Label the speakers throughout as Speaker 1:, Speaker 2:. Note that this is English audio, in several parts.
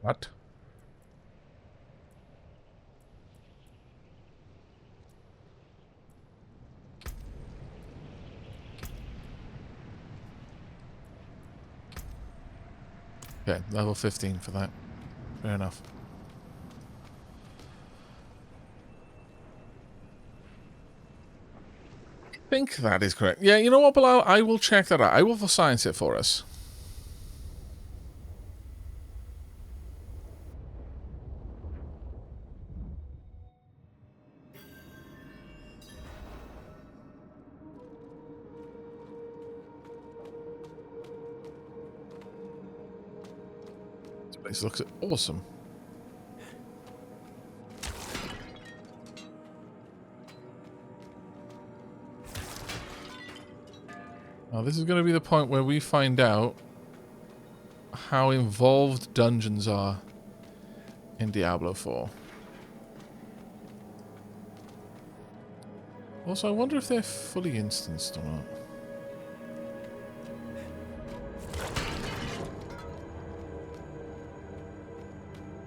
Speaker 1: What? Okay, level 15 for that. Fair enough. I think that is correct. Yeah, you know what, Bilal? I will check that out. I will science it for us. This place looks awesome. Now, this is going to be the point where we find out how involved dungeons are in Diablo 4. Also, I wonder if they're fully instanced or not.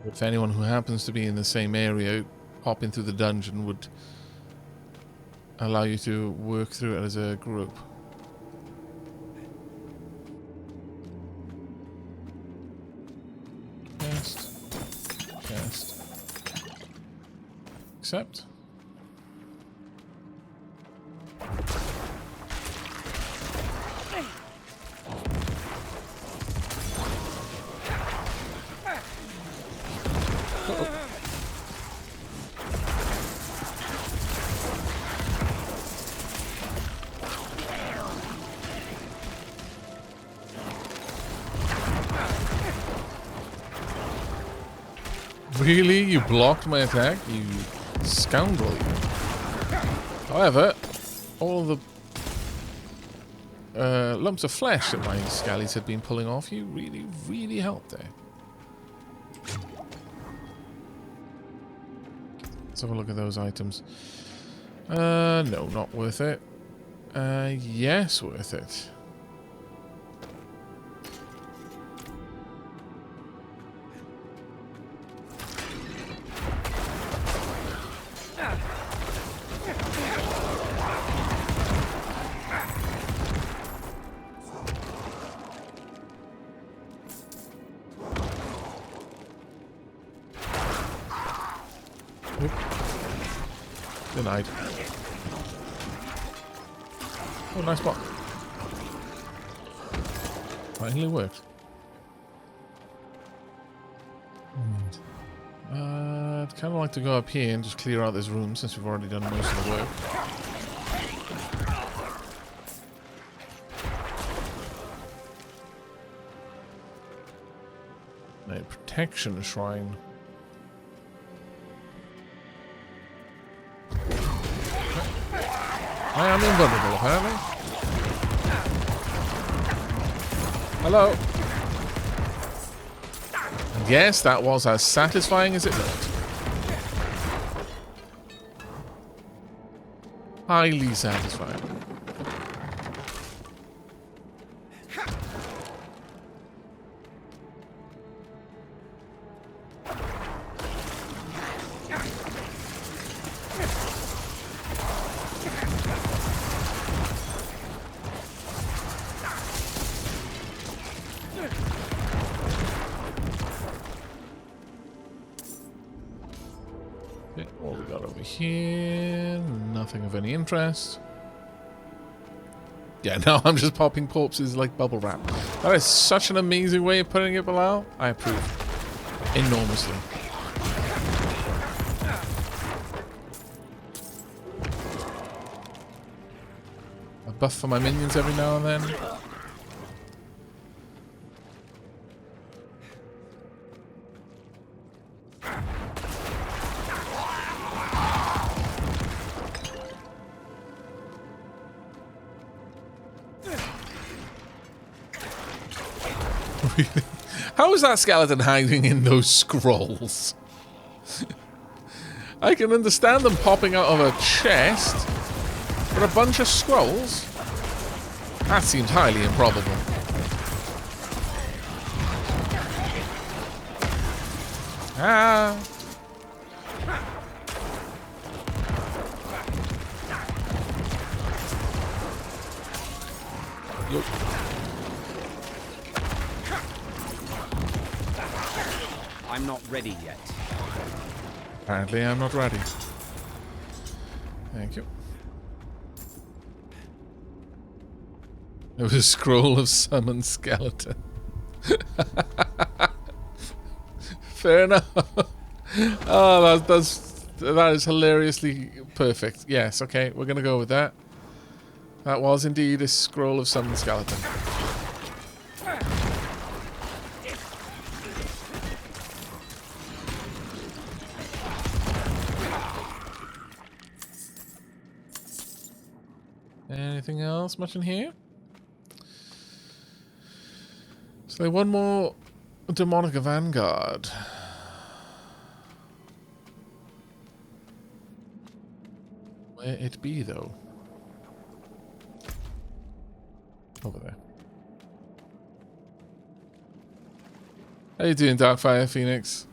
Speaker 1: If anyone who happens to be in the same area popping through the dungeon would allow you to work through it as a group. Cast. Accept. Really? You blocked my attack? You scoundrel. However, all the lumps of flesh that my scallies had been pulling off you really, really helped there. Let's have a look at those items. No, not worth it. Yes, worth it. Denied. Oh, nice block. Finally worked. I'd kind of like to go up here and just clear out this room since we've already done most of the work. A protection shrine. I am invulnerable, apparently. Hello. And yes, that was as satisfying as it looked. Highly satisfying. What we got over here? Nothing of any interest. Yeah, no, I'm just popping corpses like bubble wrap. That is such an amazing way of putting it, Bilal. I approve. Enormously. A buff for my minions every now and then. How is that skeleton hiding in those scrolls? I can understand them popping out of a chest, but a bunch of scrolls? That seems highly improbable. Ah! Yo.
Speaker 2: I'm not ready yet.
Speaker 1: Apparently I'm not ready. Thank you. It was a scroll of summoned skeleton. Fair enough. Oh, that is hilariously perfect. Yes, okay, we're gonna go with that. That was indeed a scroll of summoned skeleton. Anything else much in here? So one more demonic vanguard. Where it be though? Over there. How you doing, Darkfire Phoenix?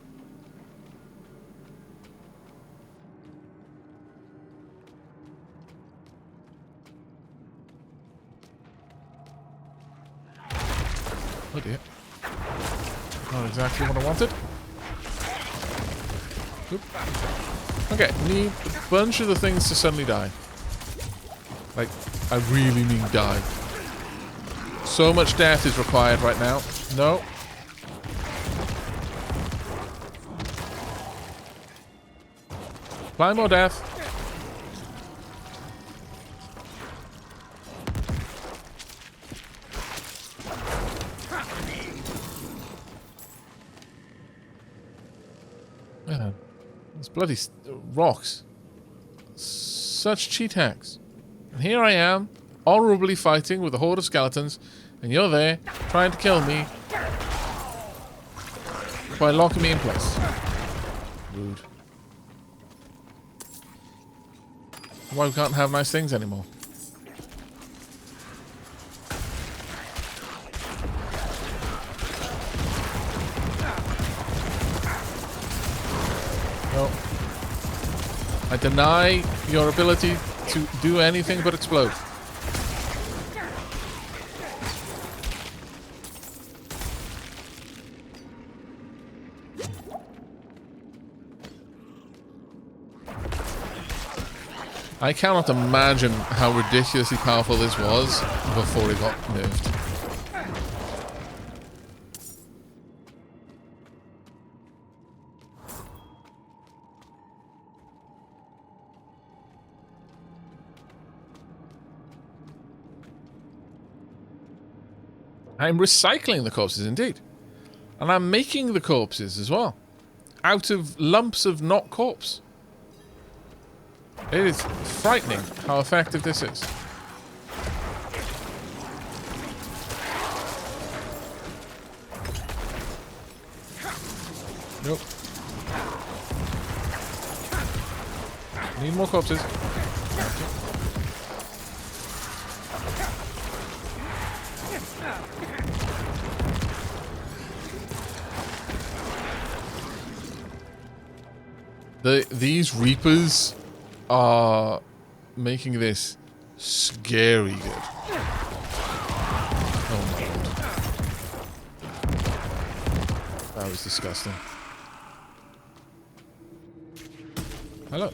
Speaker 1: Oh dear. Not exactly what I wanted. Oop. Okay, need a bunch of the things to suddenly die. Like, I really mean die. So much death is required right now. No. Apply more death. Man, these bloody rocks. Such cheat hacks. And here I am, honorably fighting with a horde of skeletons, and you're there, trying to kill me by locking me in place. Rude. Why we can't have nice things anymore? No. I deny your ability to do anything but explode. I cannot imagine how ridiculously powerful this was before it got nerfed. I'm recycling the corpses, indeed. And I'm making the corpses as well. Out of lumps of not corpse. It is frightening how effective this is. Nope. Need more corpses. These Reapers are making this scary good. Oh my god. That was disgusting. Hello.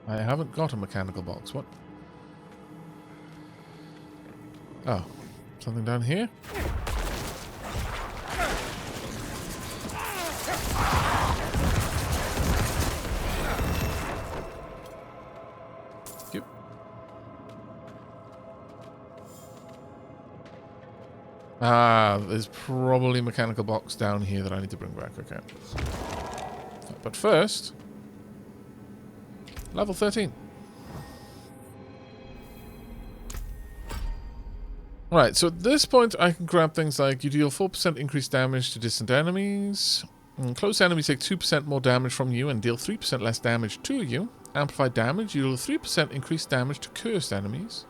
Speaker 1: I haven't got a mechanical box. What? Oh. Something down here? Yep. Ah, there's probably a mechanical box down here that I need to bring back. Okay. But first, level 13. Right, so at this point I can grab things like you deal 4% increased damage to distant enemies. Close enemies take 2% more damage from you and deal 3% less damage to you. Amplified damage, you deal 3% increased damage to cursed enemies.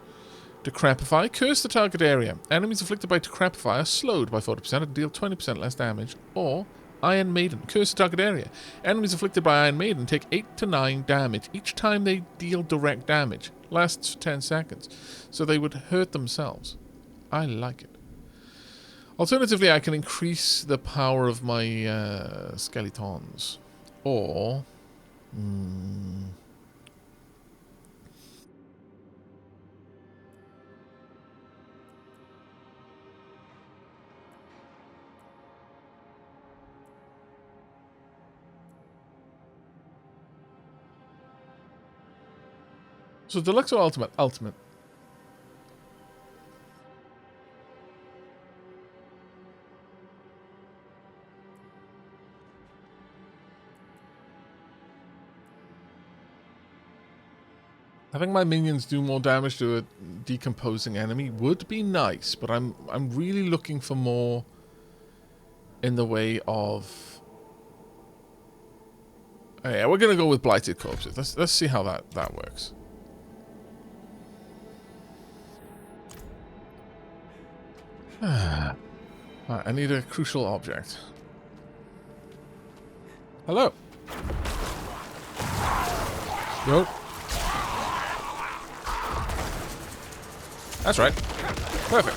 Speaker 1: Decrepify. Curse the target area. Enemies afflicted by Decrepify are slowed by 40% and deal 20% less damage. Or Iron Maiden. Curse the target area. Enemies afflicted by Iron Maiden take 8 to 9 damage each time they deal direct damage. Lasts for 10 seconds. So they would hurt themselves. I like it. Alternatively, I can increase the power of my skeletons. Or... So deluxe or ultimate? Ultimate. Having my minions do more damage to a decomposing enemy would be nice, but I'm really looking for more in the way of... Oh yeah, we're gonna go with blighted corpses. Let's see how that works. Right, I need a crucial object. Hello. Yo. That's right. Perfect.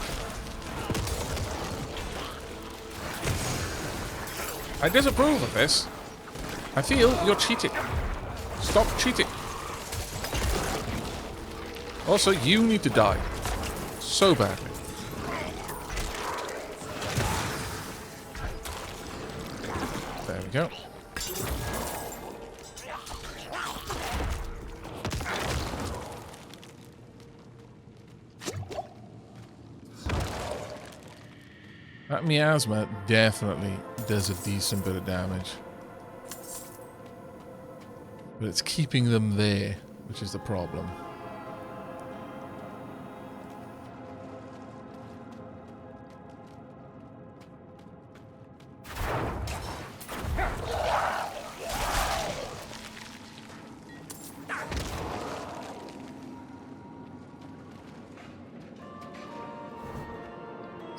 Speaker 1: I disapprove of this. I feel you're cheating. Stop cheating. Also, you need to die. So badly. There we go. That miasma definitely does a decent bit of damage. But it's keeping them there, which is the problem.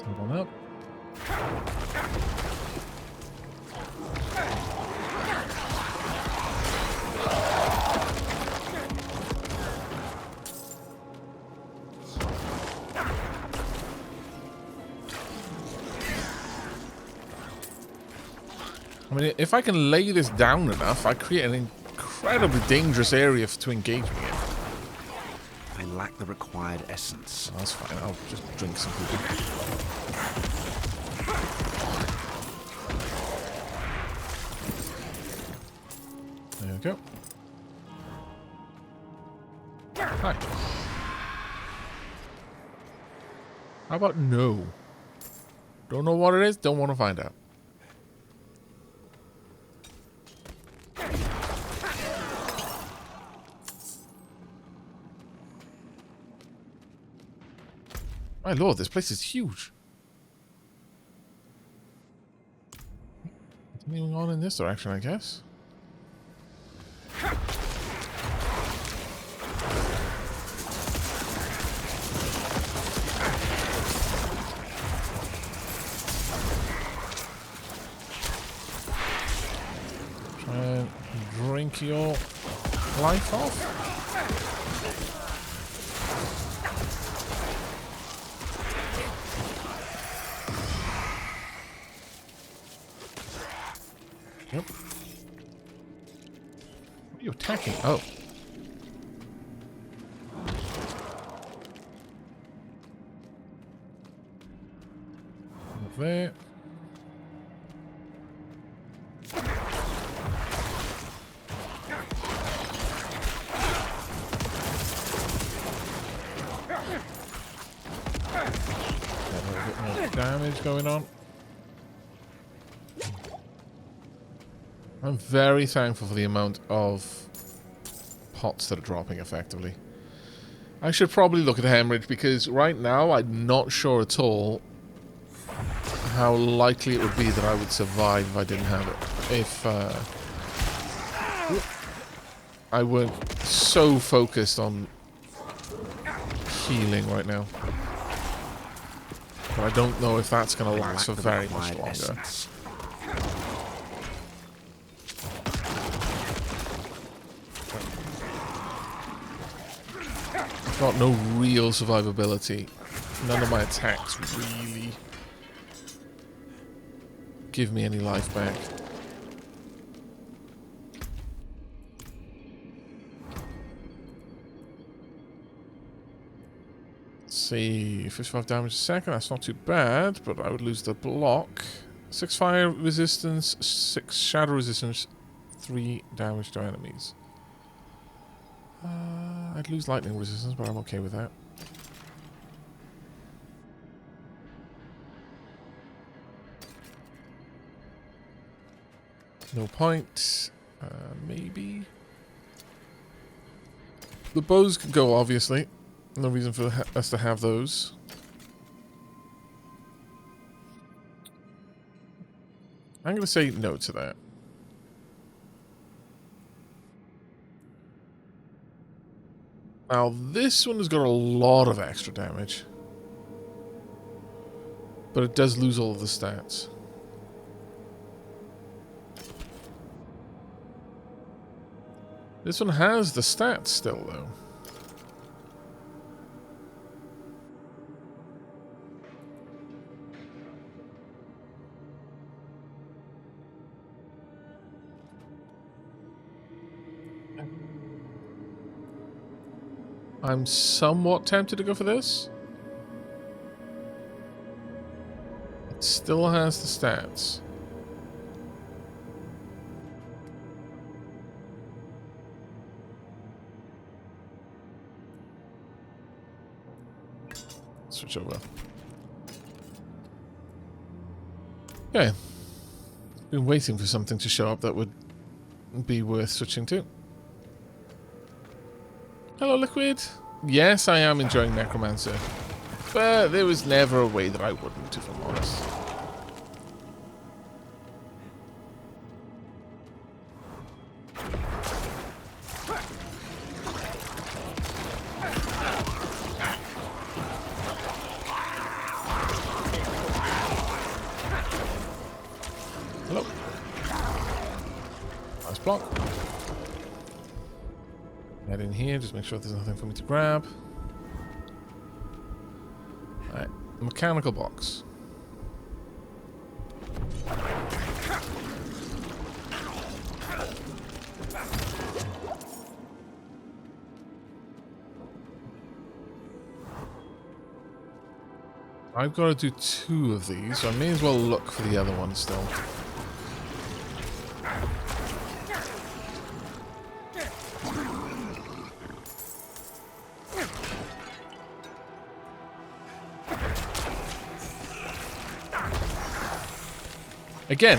Speaker 1: Hold on up. I mean, if I can lay this down enough, I create an incredibly dangerous area to engage me in.
Speaker 2: I lack the required essence.
Speaker 1: Oh, that's fine. I'll just drink some food. There we go. Hi. How about no? Don't know what it is, don't want to find out. My lord, this place is huge. Continuing on in this direction, I guess. Try and drink your life off. Yep. What are you attacking? Oh. Over there. A little bit more damage going on. I'm very thankful for the amount of pots that are dropping effectively. I should probably look at hemorrhage because right now I'm not sure at all how likely it would be that I would survive if I didn't have it. If I weren't so focused on healing right now. But I don't know if that's going to
Speaker 2: I
Speaker 1: last for
Speaker 2: lack the
Speaker 1: very much
Speaker 2: required
Speaker 1: longer.
Speaker 2: essence.
Speaker 1: Got no real survivability. None of my attacks really give me any life back. Let's see, 55 damage a second, that's not too bad, but I would lose the block. 6 fire resistance, 6 shadow resistance, 3 damage to enemies. I'd lose lightning resistance, but I'm okay with that. No point. Maybe. The bows can go, obviously. No reason for us to have those. I'm going to say no to that. Now, this one has got a lot of extra damage. But it does lose all of the stats. This one has the stats still, though. I'm somewhat tempted to go for this. It still has the stats. Switch over. Okay. Been waiting for something to show up that would be worth switching to. Hello, Liquid. Yes, I am enjoying Necromancer. But there was never a way that I wouldn't, if I'm honest. Hello. Nice block. Head in here, just make sure there's nothing for me to grab. Alright, mechanical box. I've got to do 2 of these, so I may as well look for the other one still. Again,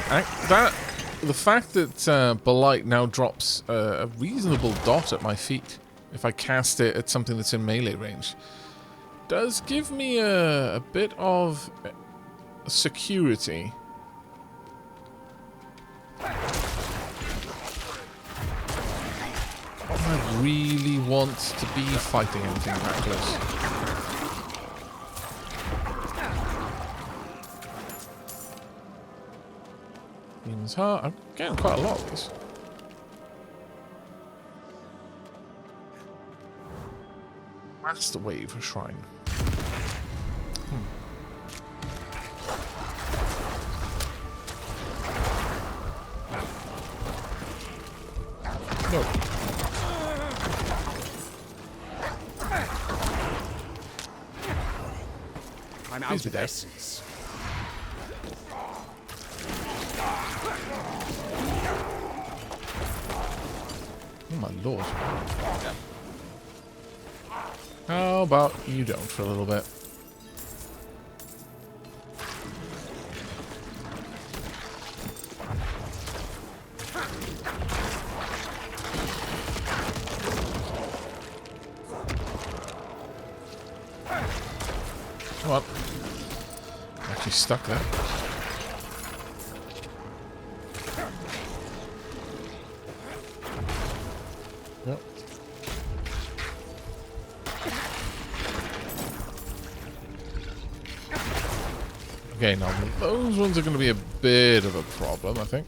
Speaker 1: the fact that Blight now drops a reasonable dot at my feet if I cast it at something that's in melee range does give me a bit of security. I really want to be fighting anything that close. Demon's Heart. I'm getting quite a lot of these. Master Wave Shrine. No.
Speaker 2: I'm out of essence.
Speaker 1: Oh my lord. How about you don't for a little bit? Come on. Actually stuck there. Yep. Okay, now those ones are going to be a bit of a problem, I think.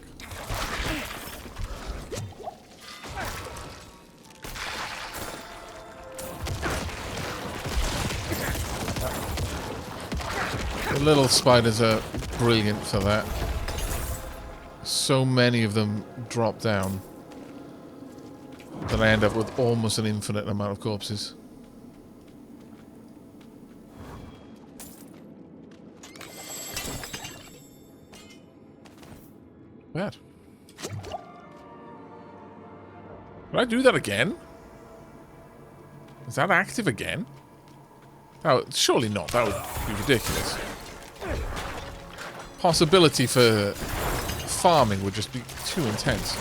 Speaker 1: The little spiders are brilliant for that. So many of them drop down that I end up with almost an infinite amount of corpses. Bad. Did I do that again? Is that active again? Oh, surely not. That would be ridiculous. Possibility for farming would just be too intense.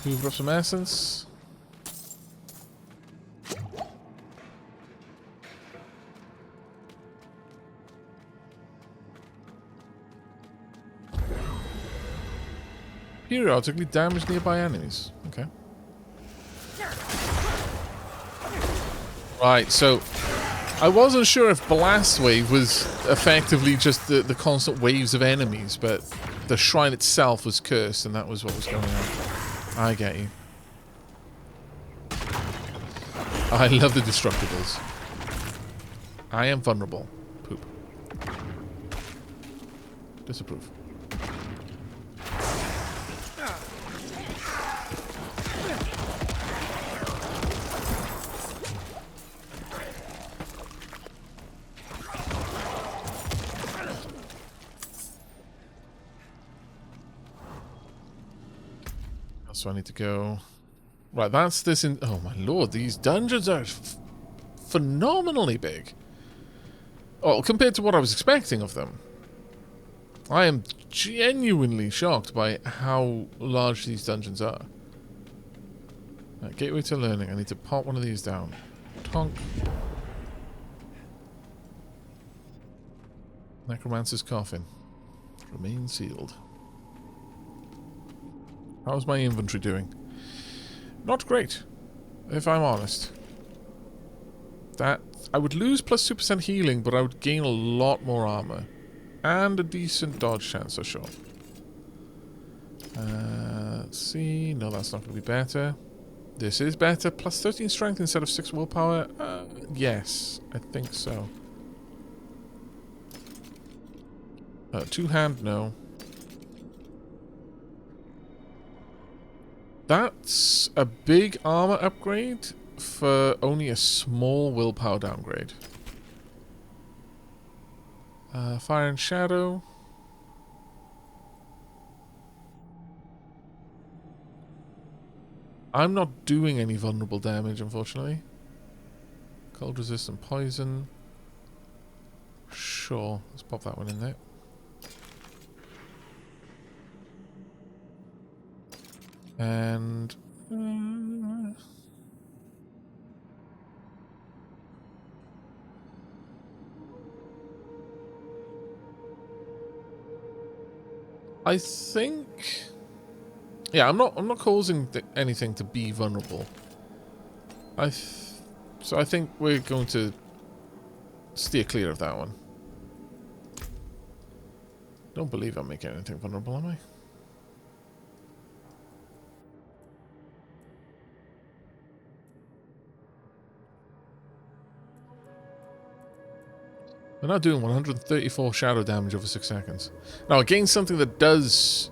Speaker 1: Hoover up some essence. Periodically damage nearby enemies. Okay. Right, so I wasn't sure if Blast Wave was effectively just the constant waves of enemies, but the shrine itself was cursed and that was what was going on. I get you. I love the Destructibles. I am vulnerable. Poop. Disapprove. So I need to go... Right, that's this in... Oh my lord, these dungeons are phenomenally big. Oh, compared to what I was expecting of them. I am genuinely shocked by how large these dungeons are. Right, gateway to learning. I need to pop one of these down. Tonk. Necromancer's coffin. Remain sealed. How's my inventory doing? Not great, if I'm honest. That I would lose plus 2% healing, but I would gain a lot more armor. And a decent dodge chance, for sure. Let's see. No, that's not going to be better. This is better. Plus 13 strength instead of 6 willpower. Yes, I think so. Two-hand, no. That's a big armor upgrade for only a small willpower downgrade. Fire and Shadow. I'm not doing any vulnerable damage, unfortunately. Cold resistant poison. Sure, let's pop that one in there. And... I think... Yeah, I'm not causing anything to be vulnerable. So I think we're going to steer clear of that one. Don't believe I'm making anything vulnerable, am I? We're now doing 134 shadow damage over 6 seconds. Now, against something that does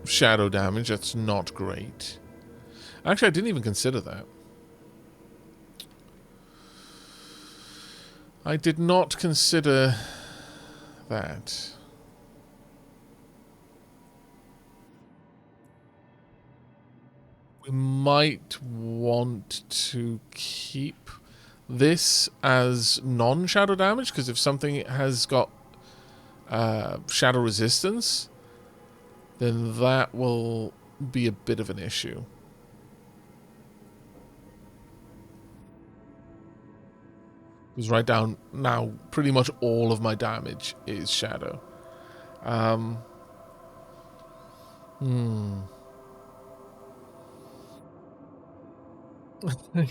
Speaker 1: shadow damage, that's not great. Actually, I didn't even consider that. I did not consider that. We might want to keep this as non-shadow damage, because if something has got shadow resistance, then that will be a bit of an issue. Because right down now, pretty much all of my damage is shadow.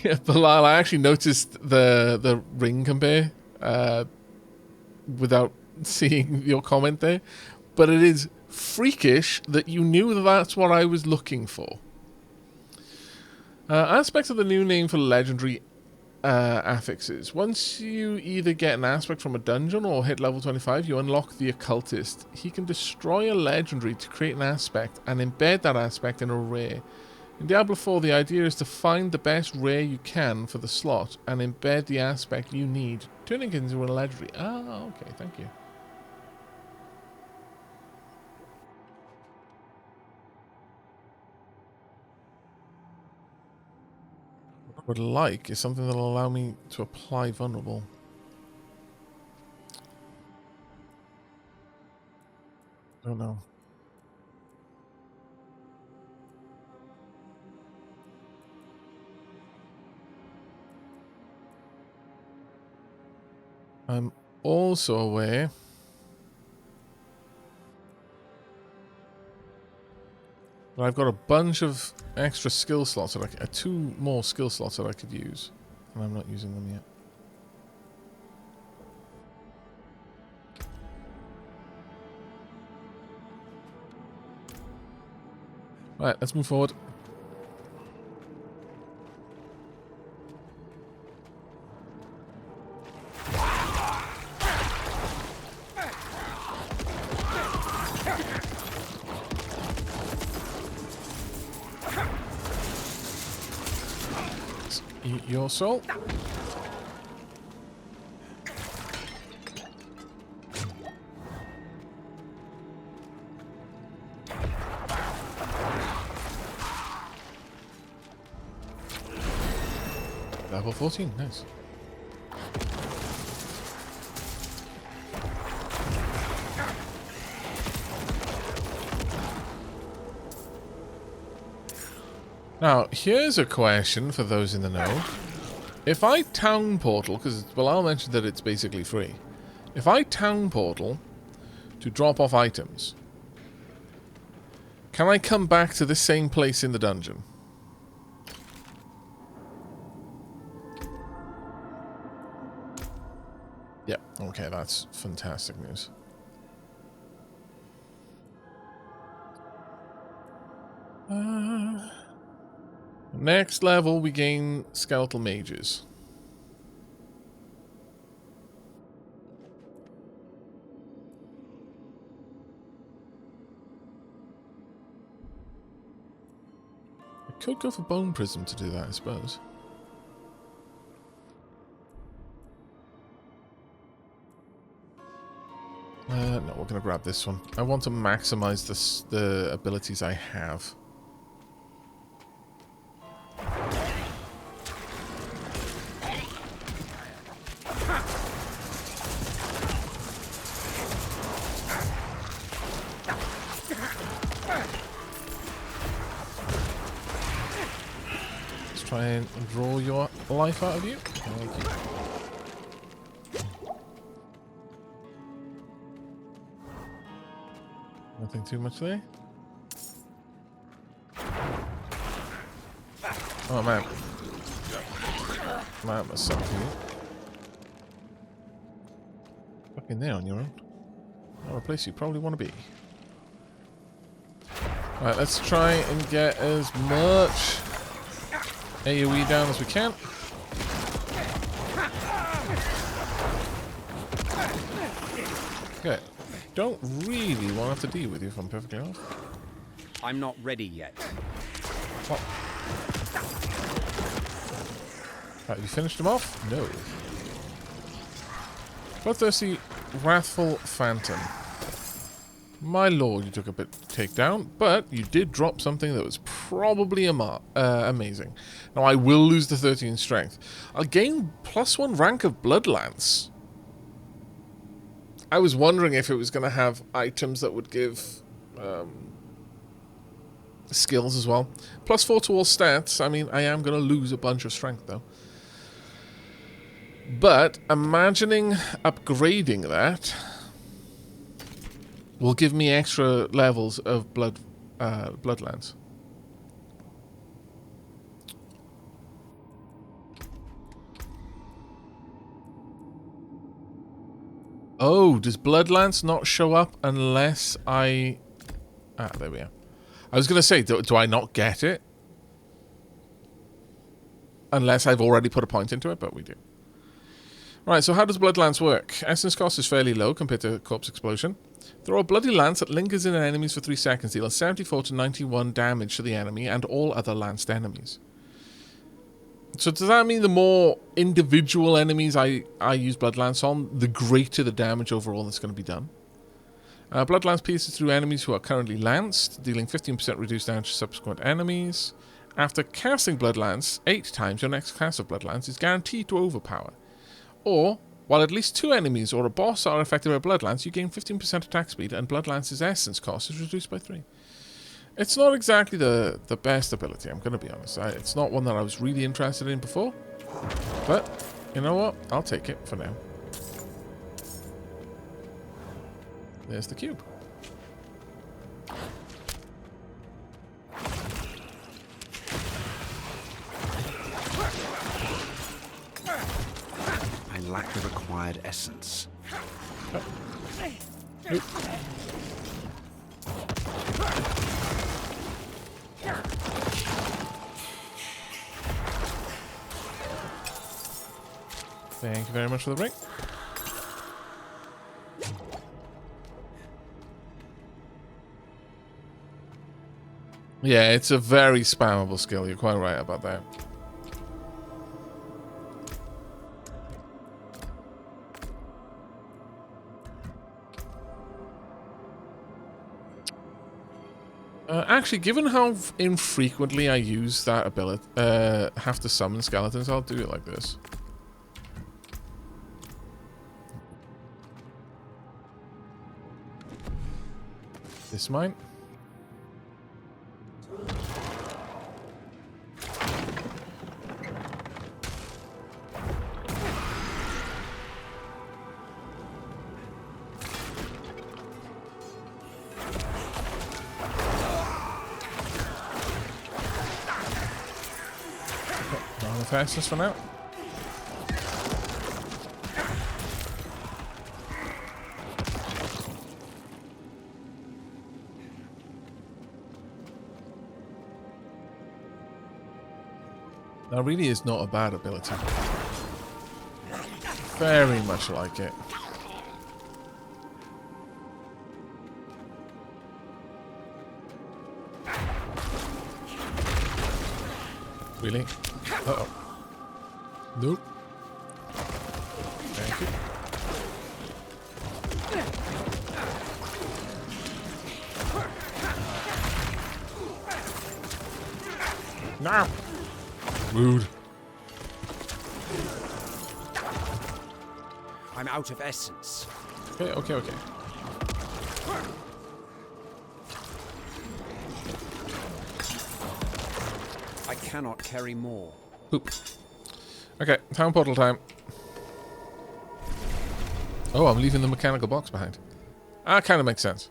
Speaker 1: Yeah, Bilal, I actually noticed the ring compare without seeing your comment there, but it is freakish that you knew that that's what I was looking for. Aspects of the new name for legendary affixes. Once you either get an aspect from a dungeon or hit level 25, you unlock the occultist. He can destroy a legendary to create an aspect and embed that aspect in a rare. In Diablo 4, the idea is to find the best rare you can for the slot and embed the aspect you need, turning it into a legendary. Ah, okay, thank you. What I would like is something that will allow me to apply vulnerable. Don't know. I'm also aware that I've got a bunch of extra skill slots that I two more skill slots that I could use, and I'm not using them yet. Right, let's move forward. Eat your soul. Level 14, nice. Now, here's a question for those in the know. If I town portal, because Bilal mentioned that it's basically free. If I town portal to drop off items, can I come back to the same place in the dungeon? Yep, okay, that's fantastic news. Next level, we gain skeletal mages. I could go for Bone Prism to do that, I suppose. No, we're going to grab this one. I want to maximize the abilities I have. Let's try and draw your life out of you. Thank you. Nothing too much there. Oh man. That must suck for you. Fucking there on your own. Not a place you probably want to be. Right, let's try and get as much AoE down as we can. Okay. Don't really want to have to deal with you if I'm perfectly honest.
Speaker 2: I'm not ready yet.
Speaker 1: What? Right, you finished him off? No. Bloodthirsty, Wrathful Phantom. My lord, you took a bit to take down, but you did drop something that was probably amazing. Now, I will lose the 13 strength. I'll gain +1 rank of Bloodlance. I was wondering if it was going to have items that would give skills as well. +4 to all stats. I mean, I am going to lose a bunch of strength, though. But imagining upgrading that will give me extra levels of Bloodlands. Oh, does Bloodlands not show up unless I... Ah, there we are. I was going to say, do I not get it? Unless I've already put a point into it, but we do. Right, so how does Bloodlance work? Essence cost is fairly low compared to Corpse Explosion. Throw a bloody lance that lingers in enemies for 3 seconds, deals 74 to 91 damage to the enemy and all other lanced enemies. So does that mean the more individual enemies I use Bloodlance on, the greater the damage overall that's going to be done? Bloodlance pierces through enemies who are currently lanced, dealing 15% reduced damage to subsequent enemies. After casting Bloodlance 8 times, your next cast of Bloodlance is guaranteed to overpower. Or, while at least 2 enemies or a boss are affected by Bloodlance, you gain 15% attack speed, and Bloodlance's essence cost is reduced by 3. It's not exactly the best ability, I'm going to be honest. It's not one that I was really interested in before. But, you know what? I'll take it for now. There's the cube.
Speaker 2: I lack the required essence.
Speaker 1: Oh. Nope. Thank you very much for the break. Yeah, it's a very spammable skill. You're quite right about that. Actually, given how infrequently I use that ability, have to summon skeletons, I'll do it like this. This mine. Fastest for now. That really is not a bad ability. Very much like it. Really? Uh-oh. Nope. Thank you. No! Rude.
Speaker 2: I'm out of essence.
Speaker 1: Okay.
Speaker 2: I cannot carry more.
Speaker 1: Oop. Okay, town portal time. Oh, I'm leaving the mechanical box behind. That kind of makes sense.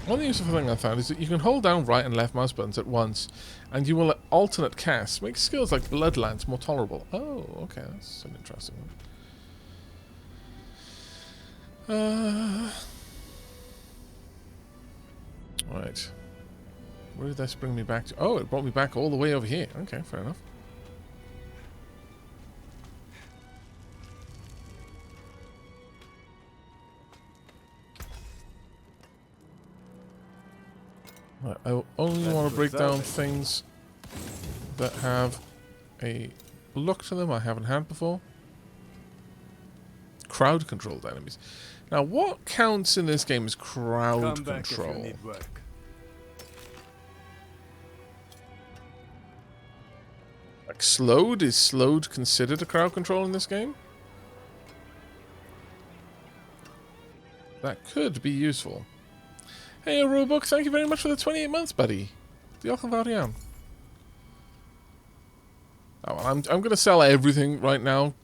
Speaker 1: One useful thing I found is that you can hold down right and left mouse buttons at once, and you will alternate casts, make skills like Bloodlands more tolerable. Oh, okay, that's an interesting one. Right. Where did this bring me back to? Oh, it brought me back all the way over here. Okay, fair enough. Right, I only want to break down things that have a look to them I haven't had before. Crowd-controlled enemies. Now, what counts in this game as crowd control? Like slowed? Is slowed considered a crowd control in this game? That could be useful. Hey, Roebuck, thank you very much for the 28 months, buddy. Diolch yn fawr iawn. Oh, well, I'm going to sell everything right now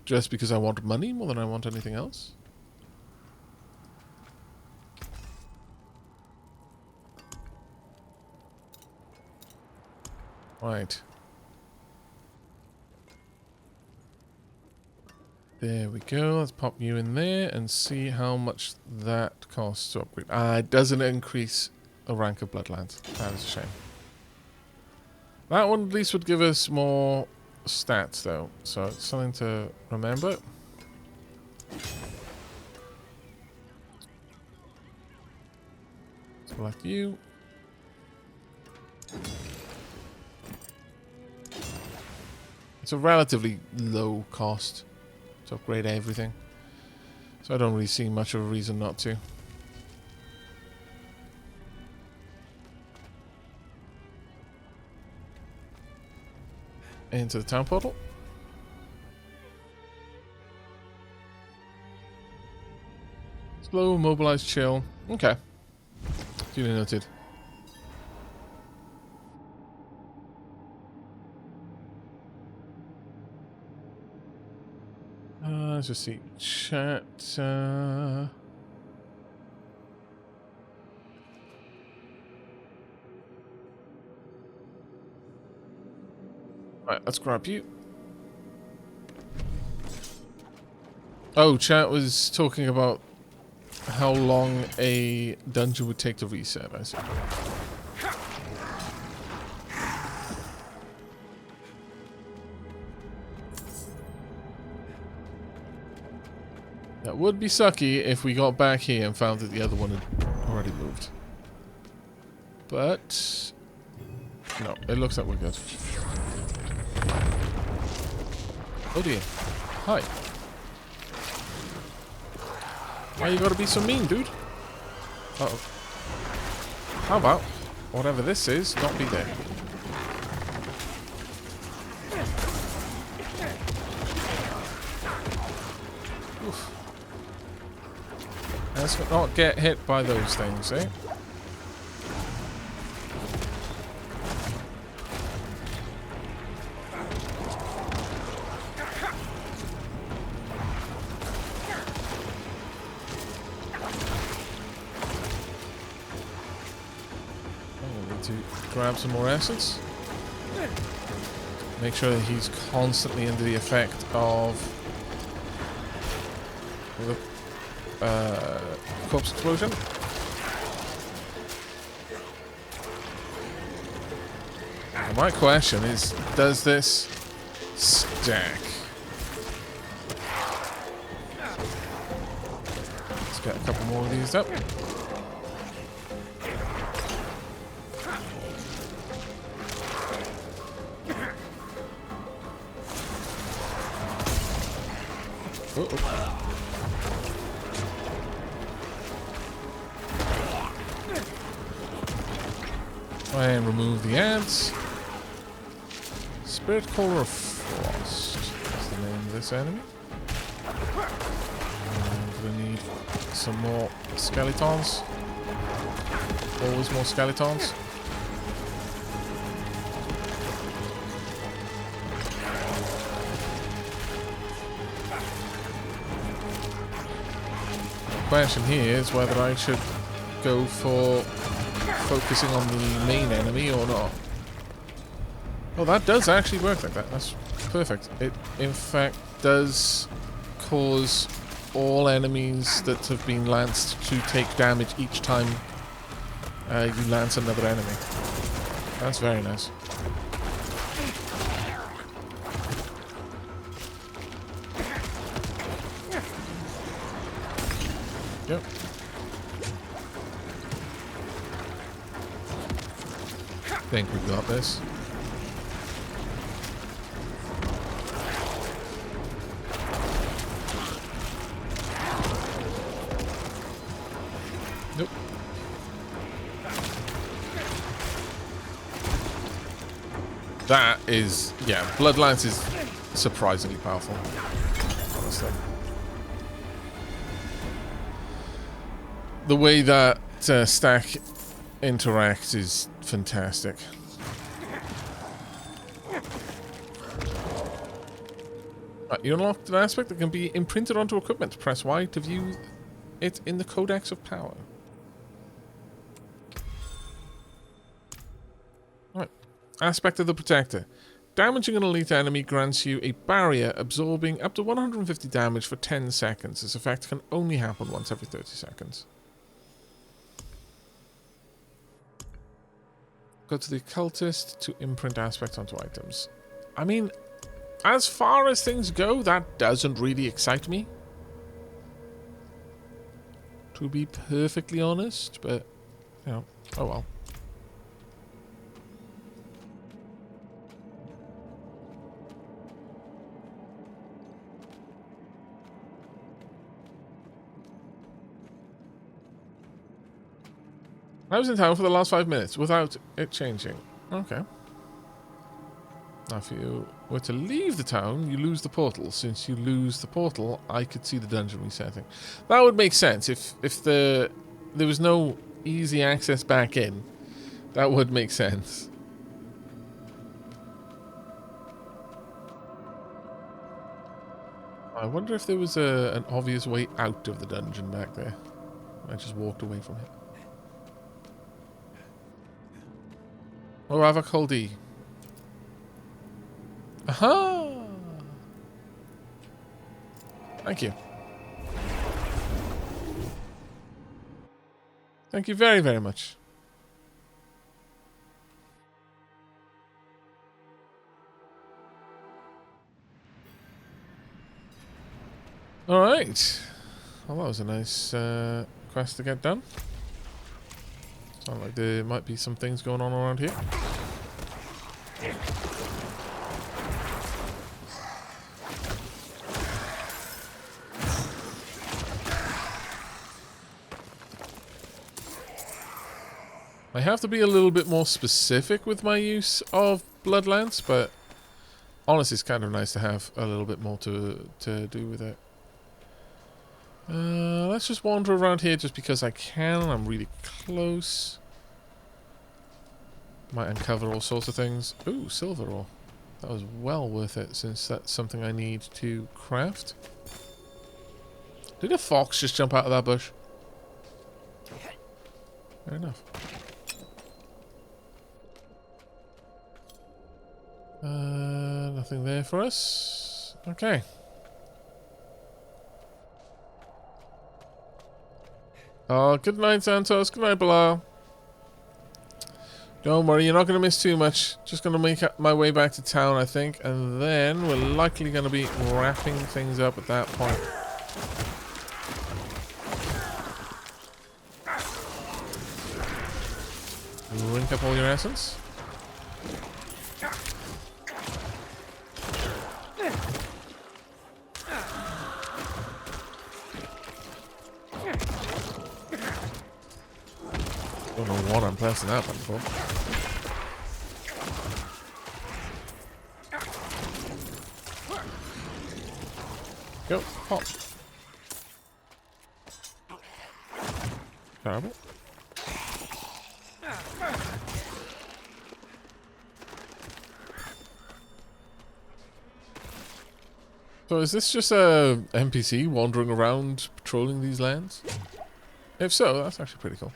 Speaker 1: just because I want money more than I want anything else. Right. There we go. Let's pop you in there and see how much that costs to upgrade. It doesn't increase a rank of Bloodlands. That is a shame. That one at least would give us more stats, though. So it's something to remember. Select you. It's a relatively low cost to upgrade everything. So I don't really see much of a reason not to. Into the town portal. Slow, mobilize, chill. Okay. Duly noted. Let's just see. Chat. Right, let's grab you. Oh, chat was talking about how long a dungeon would take to reset, I see. That would be sucky if we got back here and found that the other one had already moved. But no, it looks like we're good. Oh dear. Hi. Why you gotta be so mean, dude? Uh-oh. How about whatever this is not be there? Oof. Let's not get hit by those things, eh? To grab some more essence. Make sure that he's constantly under the effect of the corpse explosion. Now my question is, does this stack? Let's get a couple more of these up. Try and remove the ants. Spirit Caller of Frost is the name of this enemy. And we need some more skeletons. Always more skeletons. The question here is whether I should go for focusing on the main enemy or not. Oh, that does actually work like that. That's perfect. It, in fact, does cause all enemies that have been lanced to take damage each time you lance another enemy. That's very nice. Yep. I think we've got this. Nope. That is, yeah, Bloodlance is surprisingly powerful, honestly. The way that stack interacts is fantastic. Right, you unlocked an aspect that can be imprinted onto equipment. Press Y to view it in the Codex of Power. Right. Aspect of the Protector. Damaging an elite enemy grants you a barrier absorbing up to 150 damage for 10 seconds. This effect can only happen once every 30 seconds. Go to the Occultist to imprint aspects onto items. I mean, as far as things go, that doesn't really excite me. To be perfectly honest, but, you know, oh well. I was in town for the last 5 minutes without it changing. Okay. Now, if you were to leave the town, you lose the portal. Since you lose the portal, I could see the dungeon resetting. That would make sense. If there was no easy access back in, that would make sense. I wonder if there was an obvious way out of the dungeon back there. I just walked away from it. Oh, Aavak, hold E. Aha! Thank you. Thank you very, very much. Alright. Well, that was a nice quest to get done. Sounds like there might be some things going on around here. I have to be a little bit more specific with my use of Bloodlance, but honestly, it's kind of nice to have a little bit more to do with it. Let's just wander around here just because I can. I'm really close. Might uncover all sorts of things. Ooh, silver ore. That was well worth it, since that's something I need to craft. Did a fox just jump out of that bush? Fair enough. Nothing there for us. Okay. Oh, good night, Santos. Good night, Bilal. Don't worry, you're not going to miss too much. Just going to make my way back to town, I think. And then we're likely going to be wrapping things up at that point. Drink up all your essence. Don't know what I'm pressing that button for. Go, pop. Terrible. So is this just a NPC wandering around patrolling these lands? If so, that's actually pretty cool.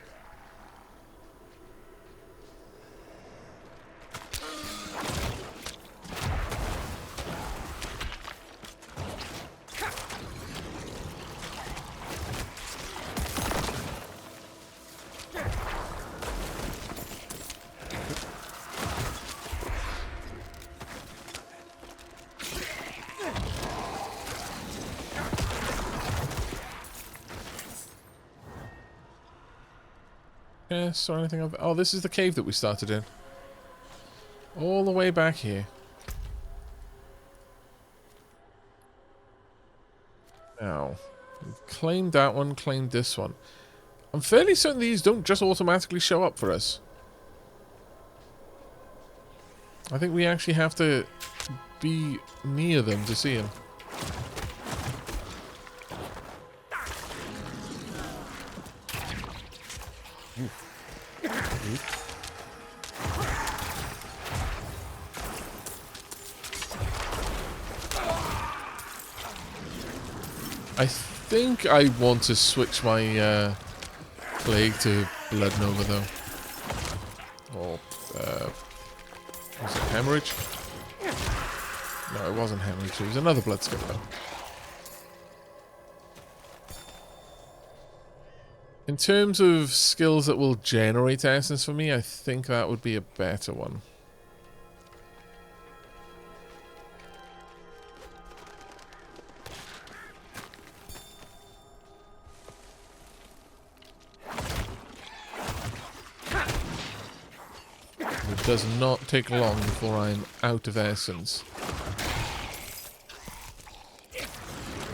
Speaker 1: Yes, or anything of... Oh, this is the cave that we started in. All the way back here. Now, we've claimed that one, claimed this one. I'm fairly certain these don't just automatically show up for us. I think we actually have to be near them to see them. I think I want to switch my plague to blood nova though. Or was it hemorrhage? No, it wasn't hemorrhage. It was another blood skip though. In terms of skills that will generate essence for me, I think that would be a better one. It does not take long before I'm out of essence.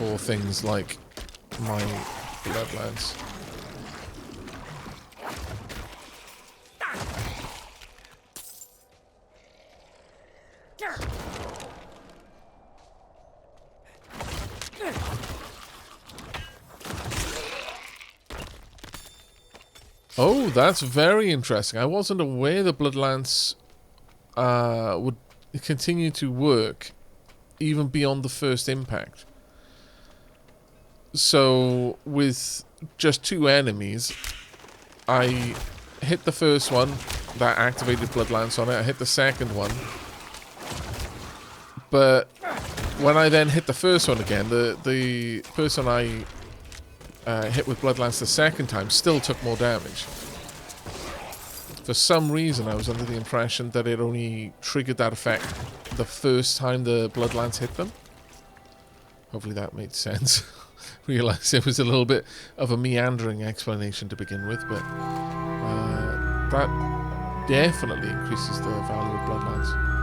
Speaker 1: Or things like my bloodlands. Oh, that's very interesting. I wasn't aware the Bloodlance would continue to work even beyond the first impact. So, with just 2 enemies, I hit the first one, that activated Bloodlance on it. I hit the second one. But when I then hit the first one again, the person I hit with Bloodlance the second time still took more damage. For some reason, I was under the impression that it only triggered that effect the first time the Bloodlance hit them. Hopefully that made sense. Realised it was a little bit of a meandering explanation to begin with, but that definitely increases the value of Bloodlance.